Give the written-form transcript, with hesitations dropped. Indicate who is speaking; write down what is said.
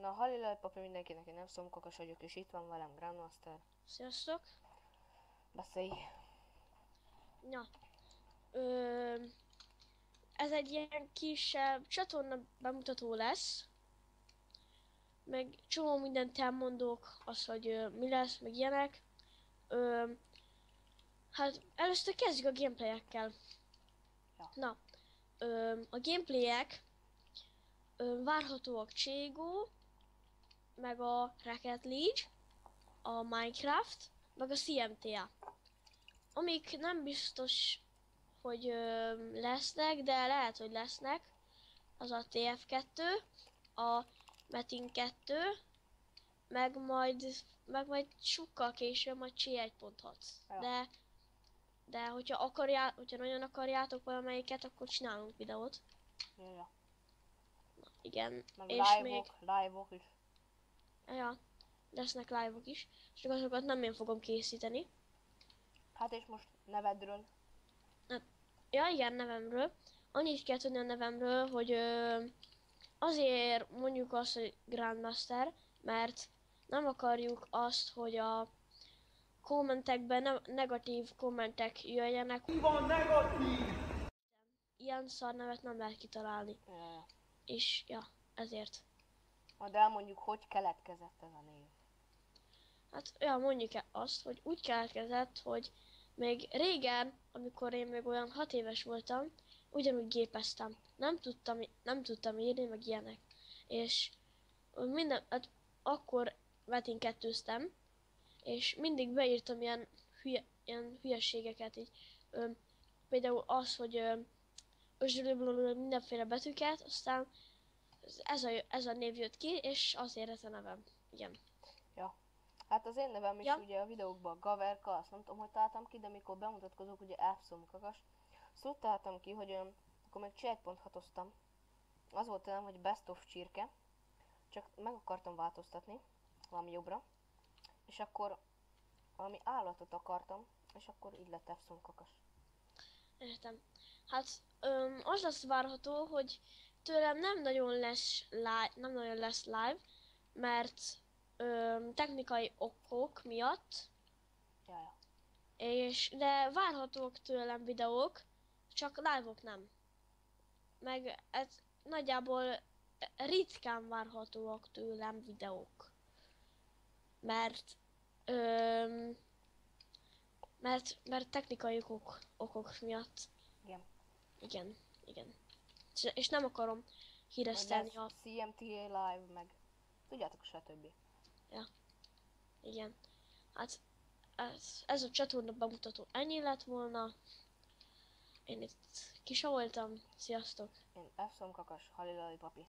Speaker 1: Na, Halilaj papi mindenkinek, én nem Szomkakas vagyok, és itt van velem Grandmaster.
Speaker 2: Sziasztok!
Speaker 1: Beszélj!
Speaker 2: Ja, ö, ez egy ilyen kisebb csatorna bemutató lesz, meg csomó mindent elmondok, az, hogy mi lesz, meg ilyenek. Ö, hát először kezdjük a gameplayekkel.
Speaker 1: Ja.
Speaker 2: Na, a gameplayek várhatóak Cségó, meg a Rocket League, a Minecraft, meg a CMTA. Amik nem biztos, hogy lesznek, de lehet, hogy lesznek, az a TF2, a Metin 2, meg majd sokkal később majd C1.6.
Speaker 1: Ja.
Speaker 2: De hogyha nagyon akarjátok valamelyiket, akkor csinálunk videót.
Speaker 1: Ja.
Speaker 2: Igen,
Speaker 1: Meg
Speaker 2: és még,
Speaker 1: live-ok is.
Speaker 2: ja, lesznek live-ok is, csak azokat nem én fogom készíteni.
Speaker 1: Hát és most nevedről.
Speaker 2: Ja, igen, nevemről. Annyit kell tudni a nevemről, hogy azért mondjuk azt, hogy Grandmaster, mert nem akarjuk azt, hogy a kommentekben negatív kommentek jöjjenek.
Speaker 3: Mi van negatív?
Speaker 2: Ilyen szarnevet nem lehet kitalálni.
Speaker 1: Ja.
Speaker 2: És ja, ezért.
Speaker 1: Majd elmondjuk, hogy keletkezett ez a név.
Speaker 2: Hát ja, mondjuk azt, hogy úgy keletkezett, hogy még régen, amikor én még olyan 6 éves voltam, ugyanúgy gépeztem. Nem tudtam írni, meg ilyenek. És hát akkor Metin kettőztem, és mindig beírtam ilyen hülyeségeket így. Például az, hogy mindenféle betűket, aztán ez a név jött ki, és azért ez a nevem. Igen.
Speaker 1: Ja. Hát az én nevem is
Speaker 2: Ja.
Speaker 1: ugye a videókban Gaverka, azt nem tudom, hogy találtam ki, de mikor bemutatkozok, ugye Szomkakas. Szóval úgy találtam ki, hogy akkor még C1.6-oztam. Az volt a nem, hogy Best of Csirke. Csak meg akartam változtatni valami jobbra. És akkor valami állatot akartam, és akkor így lett Szomkakas.
Speaker 2: Értem. Hát az lesz várható, hogy tőlem nem nagyon lesz live, mert technikai okok miatt,
Speaker 1: Ja.
Speaker 2: de várhatók tőlem videók, csak live-ok nem. Meg ez nagyjából ritkán várhatóak tőlem videók. Mert öm, mert technikai okok miatt.
Speaker 1: Igen.
Speaker 2: Igen. És nem akarom híresztelni
Speaker 1: a CMTA Live, meg tudjátok, stb.
Speaker 2: Ja, igen. Hát ez a csatorna bemutató ennyi lett volna. Én itt voltam. Sziasztok!
Speaker 1: Én Szomkakas, Halilaj papi.